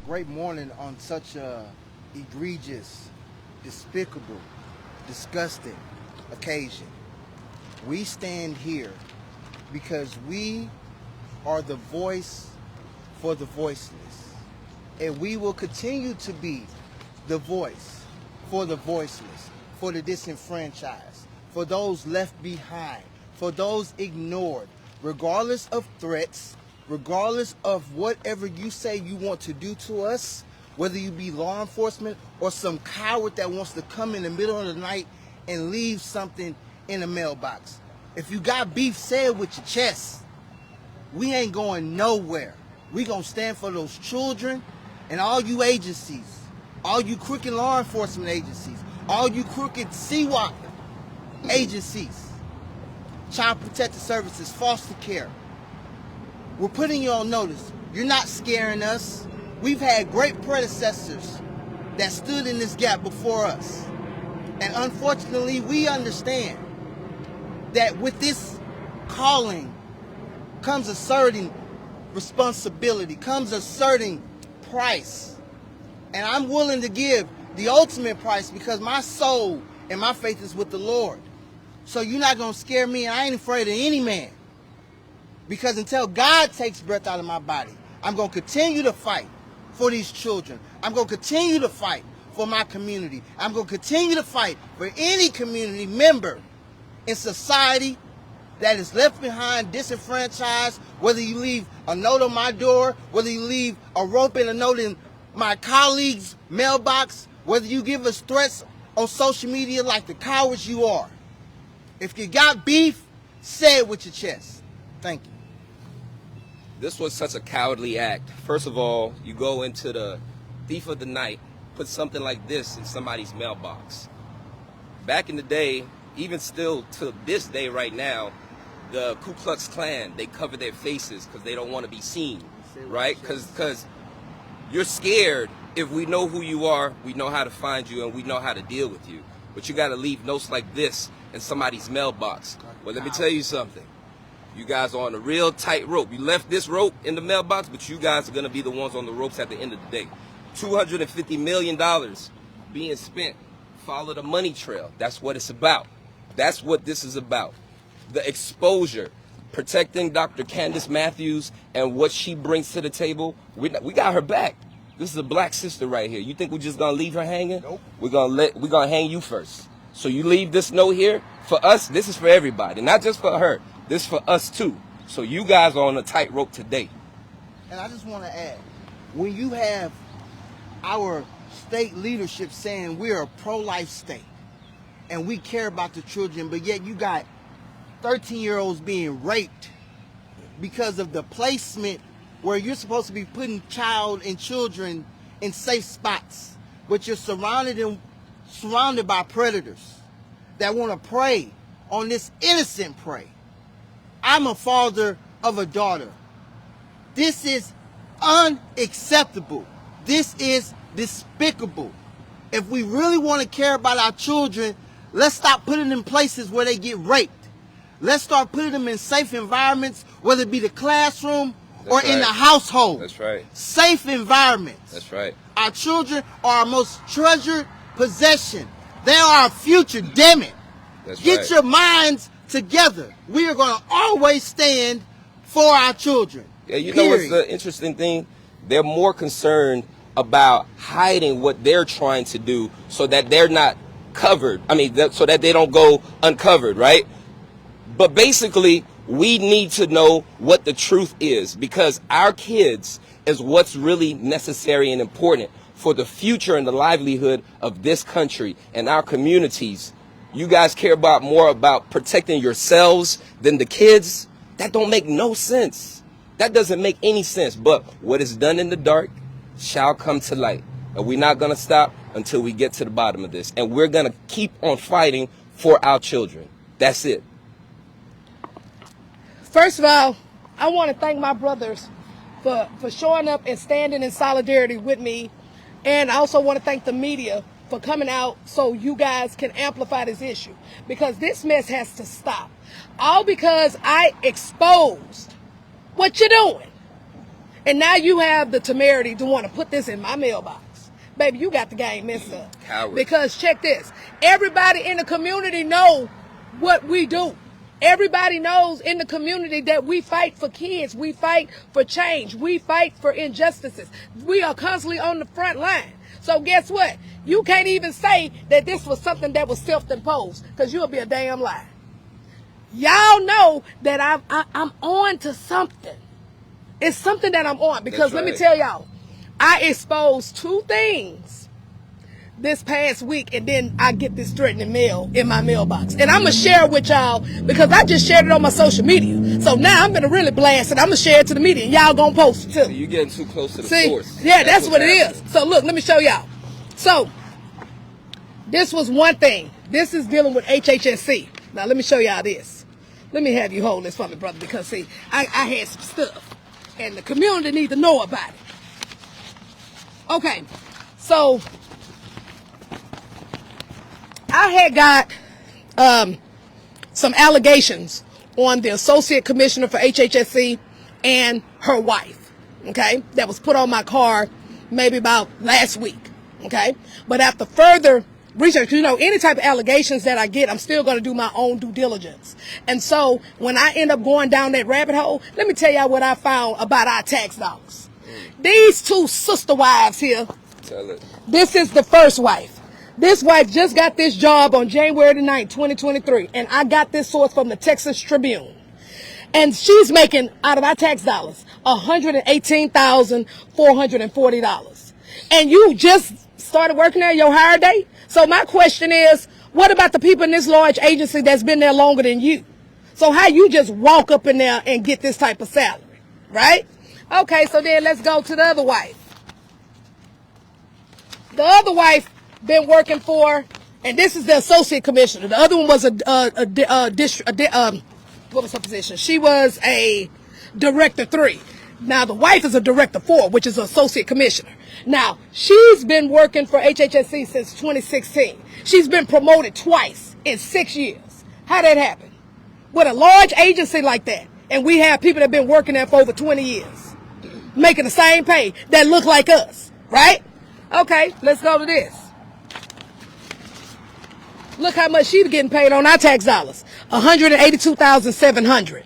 great morning on such a egregious, despicable, disgusting occasion. We stand here because we are the voice for the voiceless. And we will continue to be the voice for the voiceless, for the disenfranchised, for those left behind, for those ignored, regardless of threats, regardless of whatever you say you want to do to us, whether you be law enforcement or some coward that wants to come in the middle of the night and leave something in a mailbox. If you got beef, say it with your chest. We ain't going nowhere. We gonna stand for those children and all you agencies, all you crooked law enforcement agencies, all you crooked CWAP agencies, Child Protective Services, foster care. We're putting you on notice. You're not scaring us. We've had great predecessors that stood in this gap before us. And unfortunately, we understand that with this calling comes a certain responsibility, comes a certain price. And I'm willing to give the ultimate price because my soul and my faith is with the Lord. So you're not going to scare me, and I ain't afraid of any man. Because until God takes breath out of my body, I'm going to continue to fight for these children. I'm going to continue to fight for my community. I'm going to continue to fight for any community member in society that is left behind, disenfranchised, whether you leave a note on my door, whether you leave a rope and a note in my colleague's mailbox, whether you give us threats on social media like the cowards you are. If you got beef, say it with your chest. Thank you. This was such a cowardly act. First of all, you go into the thief of the night, put something like this in somebody's mailbox. Back in the day, even still to this day right now, the Ku Klux Klan, they cover their faces because they don't want to be seen, right? Because you're scared. If we know who you are, we know how to find you and we know how to deal with you. But you got to leave notes like this in somebody's mailbox. Well, let me tell you something. You guys are on a real tight rope. You left this rope in the mailbox, but you guys are going to be the ones on the ropes at the end of the day. $250 million being spent. Follow the money trail. That's what it's about. That's what this is about. The exposure, protecting Dr. Candice Matthews and what she brings to the table. We got her back. This is a black sister right here. You think we're just gonna leave her hanging? Nope. We're gonna hang you first. So you leave this note here for us. This is for everybody, not just for her. This is for us too. So you guys are on a tightrope today. And I just want to add, when you have our state leadership saying we're a pro-life state and we care about the children, but yet you got 13-year-olds being raped because of the placement where you're supposed to be putting child and children in safe spots, but you're surrounded by predators that want to prey on this innocent prey. I'm a father of a daughter. This is unacceptable. This is despicable. If we really want to care about our children, let's stop putting them in places where they get raped. Let's start putting them in safe environments, whether it be the classroom or in the household. That's right. Safe environments. That's right. Our children are our most treasured possession. They are our future, damn it. That's Get right. your minds together. We are going to always stand for our children. Yeah, you know what's the interesting thing? They're more concerned about hiding what they're trying to do so that they're not covered. I mean, so that they don't go uncovered, right? But basically, we need to know what the truth is because our kids is what's really necessary and important for the future and the livelihood of this country and our communities. You guys care more about protecting yourselves than the kids? That don't make no sense. That doesn't make any sense. But what is done in the dark shall come to light. And we're not going to stop until we get to the bottom of this. And we're going to keep on fighting for our children. That's it. First of all, I want to thank my brothers for showing up and standing in solidarity with me. And I also want to thank the media for coming out so you guys can amplify this issue. Because this mess has to stop. All because I exposed what you're doing. And now you have the temerity to want to put this in my mailbox. Baby, you got the game messed up. Coward. Because check this. Everybody in the community know what we do. Everybody knows in the community that we fight for kids. We fight for change. We fight for injustices. We are constantly on the front line. So guess what? You can't even say that this was something that was self-imposed, because you'll be a damn lie. Y'all know that I'm on to something. It's something that I'm on, because let me tell y'all, I exposed 2 things this past week, and then I get this threatening mail in my mailbox. And I'm going to share it with y'all because I just shared it on my social media. So now I'm going to really blast it. I'm going to share it to the media, and y'all going to post it too. So you're getting too close to the source. Yeah, that's what it is. So look, let me show y'all. So this was one thing. This is dealing with HHSC. Now let me show y'all this. Let me have you hold this for me, brother, because see, I had some stuff, and the community need to know about it. Okay, so I had got some allegations on the associate commissioner for HHSC and her wife, okay, that was put on my car maybe about last week, okay? But after further research, you know, any type of allegations that I get, I'm still going to do my own due diligence. And so when I end up going down that rabbit hole, let me tell y'all what I found about our tax dollars. These 2 sister wives here, Tell it. this is the first wife. This wife just got this job on January the 9th, 2023. And I got this source from the Texas Tribune. And she's making, out of our tax dollars, $118,440. And you just started working there, your hire date? So my question is, what about the people in this large agency that's been there longer than you? So how you just walk up in there and get this type of salary, right? Okay, so then let's go to the other wife. The other wife been working for, and this is the associate commissioner. The other one was what was her position? She was a director 3. Now the wife is a director 4, which is an associate commissioner. Now she's been working for HHSC since 2016. She's been promoted twice in 6 years. How that happen? With a large agency like that, and we have people that have been working there for over 20 years, making the same pay that look like us, right? Okay, let's go to this. Look how much she's getting paid on our tax dollars. $182,700.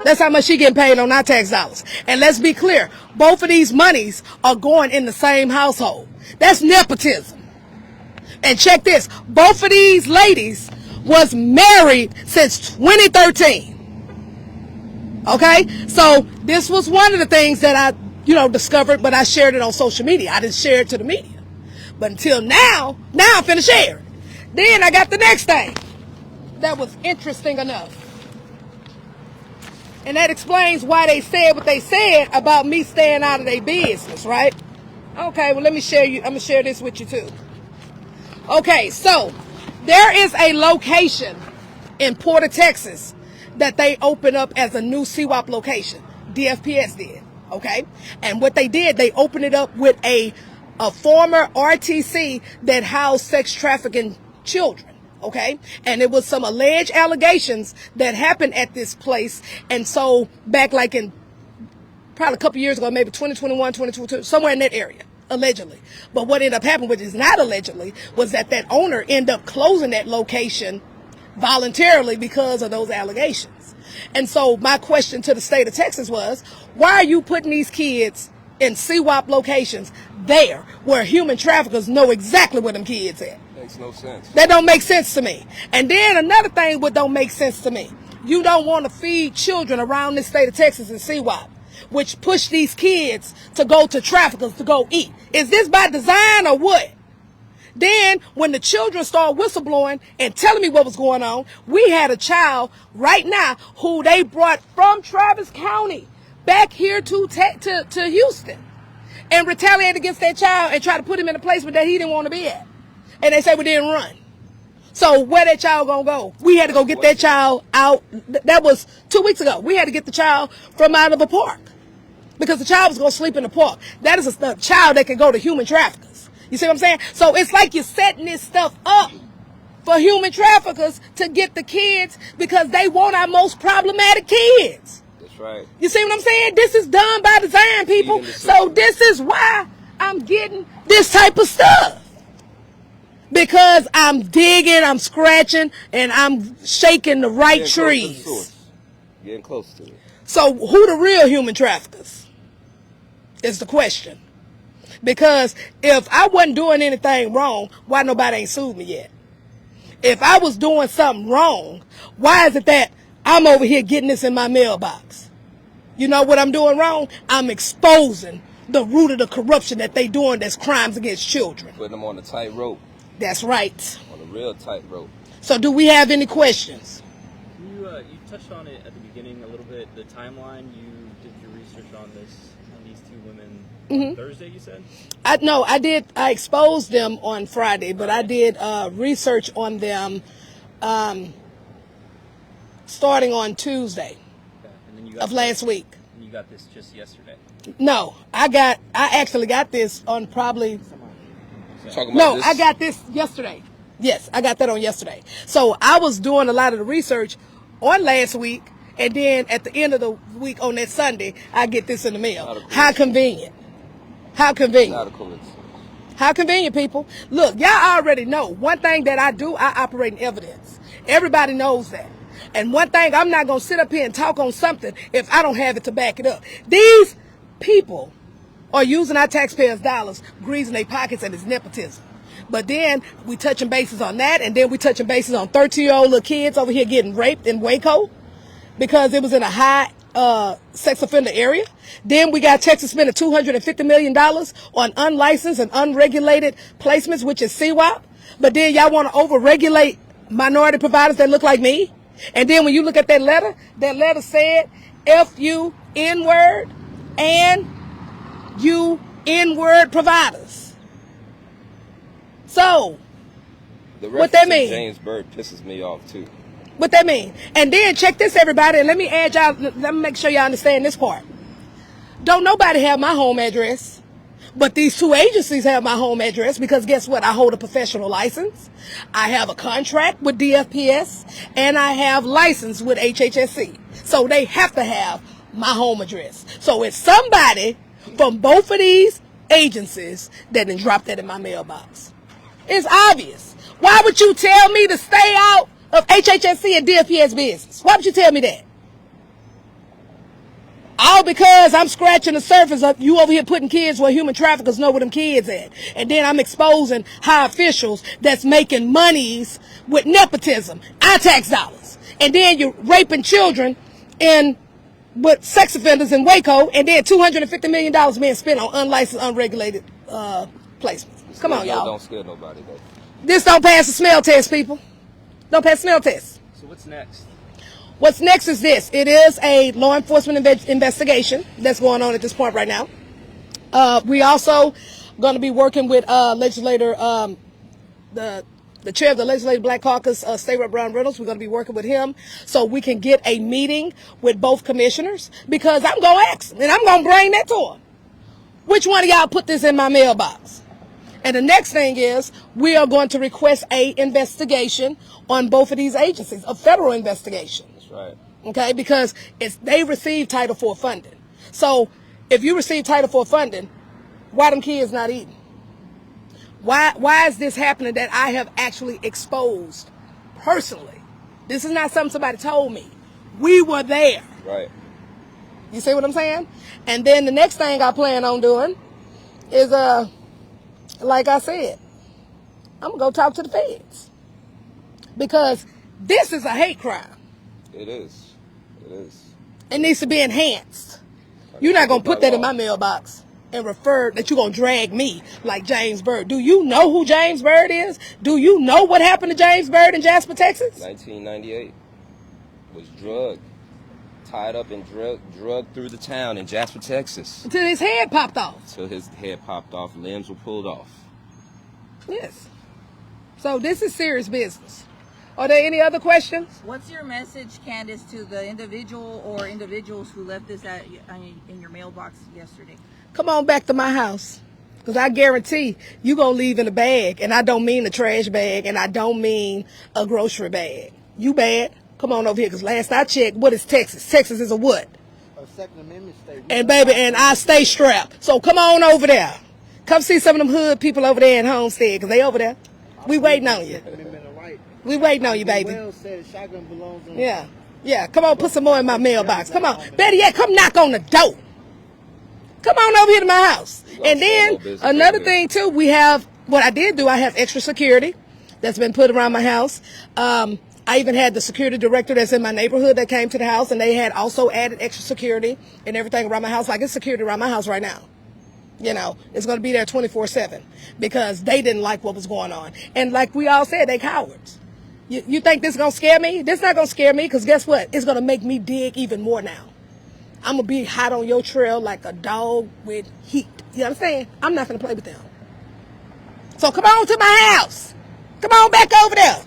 That's how much she getting paid on our tax dollars. And let's be clear, both of these monies are going in the same household. That's nepotism. And check this, both of these ladies was married since 2013. Okay, so this was one of the things that I, discovered, but I shared it on social media. I didn't share it to the media. But until now I'm finna share it. Then I got the next thing that was interesting enough. And that explains why they said what they said about me staying out of their business, right? Okay, well, let me share I'm going to share this with you too. Okay, so there is a location in Porter, Texas that they opened up as a new CWAP location. DFPS did, okay? And what they did, they opened it up with a former RTC that housed sex trafficking children. Okay, and it was some alleged allegations that happened at this place. And so back like in probably a couple years ago, maybe 2021, 2022, somewhere in that area, allegedly. But what ended up happening, which is not allegedly, was that owner ended up closing that location voluntarily because of those allegations. And so my question to the state of Texas was, why are you putting these kids in CWAP locations there where human traffickers know exactly where them kids at? Makes no sense. That don't make sense to me. And then another thing what don't make sense to me, you don't want to feed children around this state of Texas in CWAP, which push these kids to go to traffickers to go eat. Is this by design or what? Then when the children start whistleblowing and telling me what was going on, we had a child right now who they brought from Travis County back here to Houston and retaliated against that child and tried to put him in a place that he didn't want to be at. And they say we didn't run. So where that child gonna go? We had to go get that child out. That was 2 weeks ago. We had to get the child from out of a park because the child was gonna sleep in the park. That is a child that can go to human traffickers. You see what I'm saying? So it's like you're setting this stuff up for human traffickers to get the kids because they want our most problematic kids. That's right. You see what I'm saying? This is done by design, people. So this is why I'm getting this type of stuff. Because I'm digging, I'm scratching, and I'm shaking the right trees. Getting close to it. So who the real human traffickers is the question. Because if I wasn't doing anything wrong, why nobody ain't sued me yet? If I was doing something wrong, why is it that I'm over here getting this in my mailbox? You know what I'm doing wrong? I'm exposing the root of the corruption that they doing that's crimes against children. Putting them on the tightrope. That's right. On a real tightrope. So do we have any questions? You touched on it at the beginning a little bit, the timeline. You did your research on these two women Thursday, you said? I exposed them on Friday, but I did research on them starting on Tuesday And then you of last week. And you got this just yesterday? No, I actually got this on probably... Talking about this? I got this yesterday. Yes, I got that on yesterday. So I was doing a lot of the research on last week, and then at the end of the week on that Sunday, I get this in the mail. How convenient. How convenient. Not a coincidence. How convenient, people. Look, y'all already know. One thing that I do, I operate in evidence. Everybody knows that. And one thing, I'm not going to sit up here and talk on something if I don't have it to back it up. These people are using our taxpayers' dollars, greasing their pockets, and it's nepotism. But then we touching bases on that, and then we touching bases on 13-year-old little kids over here getting raped in Waco because it was in a high sex offender area. Then we got Texas spending $250 million on unlicensed and unregulated placements, which is CWAP. But then y'all want to over-regulate minority providers that look like me. And then when you look at that letter said F-U N-word and you N-word providers. So, what that mean? James Byrd pisses me off too. What that mean? And then check this, everybody, and let me add y'all, let me make sure y'all understand this part. Don't nobody have my home address, but these two agencies have my home address because guess what? I hold a professional license. I have a contract with DFPS, and I have license with HHSC. So they have to have my home address. So it's somebody from both of these agencies that then dropped that in my mailbox. It's obvious. Why would you tell me to stay out of HHSC and DFPS business? Why would you tell me that? All because I'm scratching the surface of you over here putting kids where human traffickers know where them kids at. And then I'm exposing high officials that's making monies with nepotism, our tax dollars. And then you're raping children with sex offenders in Waco, and then $250 million being spent on unlicensed, unregulated placements. Come on, y'all. Don't scare nobody, though. This don't pass the smell test, people. Don't pass the smell test. So what's next? What's next is this. It is a law enforcement investigation that's going on at this point right now. We also going to be working with legislator, the chair of the Legislative Black Caucus, State Rep. Brown Reynolds. We're going to be working with him so we can get a meeting with both commissioners, because I'm going to ask them, and I'm going to bring that to them. Which one of y'all put this in my mailbox? And the next thing is we are going to request a investigation on both of these agencies, a federal investigation. That's right. Okay, because they receive Title IV funding. So if you receive Title IV funding, why them kids not eating? Why is this happening that I have actually exposed personally? This is not something somebody told me. We were there. Right. You see what I'm saying? And then the next thing I plan on doing is, like I said, I'm going to go talk to the feds. Because this is a hate crime. It is. It is. It needs to be enhanced. You're not going to put that in my mailbox and refer that you're going to drag me like James Byrd. Do you know who James Byrd is? Do you know what happened to James Byrd in Jasper, Texas? 1998. Was drugged. Tied up and drugged through the town in Jasper, Texas. Until his head popped off. Until his head popped off, limbs were pulled off. Yes. So this is serious business. Are there any other questions? What's your message, Candice, to the individual or individuals who left this in your mailbox yesterday? Come on back to my house. Because I guarantee you're going to leave in a bag. And I don't mean a trash bag. And I don't mean a grocery bag. You bad. Come on over here. Because last I checked, what is Texas? Texas is a what? a Second Amendment state. And baby, and I stay strapped. So come on over there. Come see some of them hood people over there in Homestead, because they over there. We waiting on you. We waiting on you, baby. Well said, shotgun belongs on Yeah. Yeah, come on, put some more in my mailbox. Come on. Better yet, come knock on the door. Come on over here to my house. And then another thing too, we have, what I did do, I have extra security that's been put around my house. I even had the security director that's in my neighborhood that came to the house, and they had also added extra security and everything around my house. Like, it's security around my house right now. You know, it's going to be there 24/7 because they didn't like what was going on. And like we all said, they cowards. You think this is going to scare me? This not going to scare me, because guess what? It's going to make me dig even more now. I'm going to be hot on your trail like a dog with heat. You understand? I'm not going to play with them. So come on to my house. Come on back over there.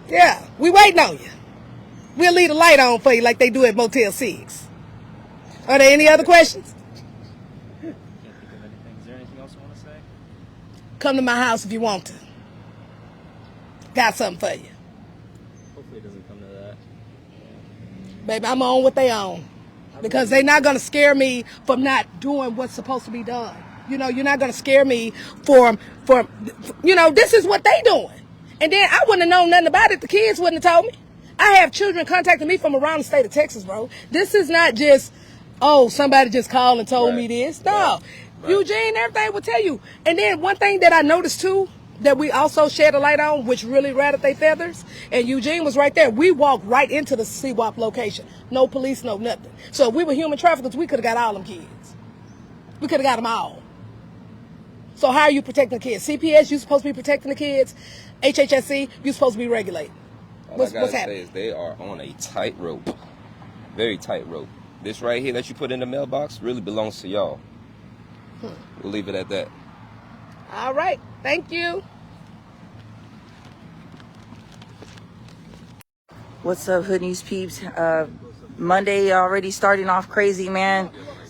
Yeah, we waiting on you. We'll leave the light on for you like they do at Motel 6. Are there any other questions? Can't think of anything. Is there anything else you want to say? Come to my house if you want to. Got something for you. Hopefully it doesn't come to that. Baby, I'm on what they own. Because they're not going to scare me from not doing what's supposed to be done. You know, you're not going to scare me for, you know, this is what they doing. And then I wouldn't have known nothing about it. The kids wouldn't have told me. I have children contacting me from around the state of Texas, bro. This is not just, oh, somebody just called and told me this. No. Right. Eugene, everything will tell you. And then one thing that I noticed too, that we also shed a light on, which really rattled their feathers, and Eugene was right there. We walked right into the CWAP location. No police, no nothing. So if we were human traffickers, we could have got all them kids. We could have got them all. So how are you protecting the kids? CPS, you supposed to be protecting the kids. HHSC, you supposed to be regulating. What's happening? Say is they are on a tightrope. Very tightrope. This right here that you put in the mailbox really belongs to y'all. We'll leave it at that. All right. Thank you. What's up, Hood News peeps? Monday already starting off crazy, man.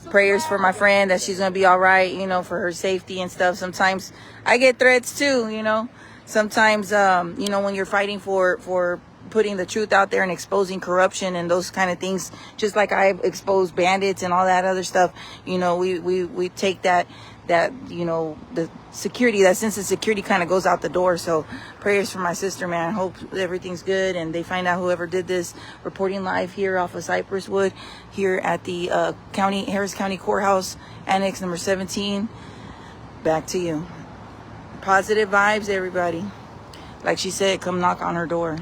Prayers for my friend that she's gonna be all right, you know, for her safety and stuff. Sometimes I get threats too, you know. Sometimes, you know, when you're fighting for putting the truth out there and exposing corruption and those kind of things, just like I've exposed bandits and all that other stuff, you know, we take that, you know, the security, that sense of security kind of goes out the door. So prayers for my sister, man. Hope everything's good and they find out whoever did this. Reporting live here off of Cypress Wood here at the Harris County Courthouse, Annex number 17. Back to you. Positive vibes, everybody. Like she said, come knock on her door.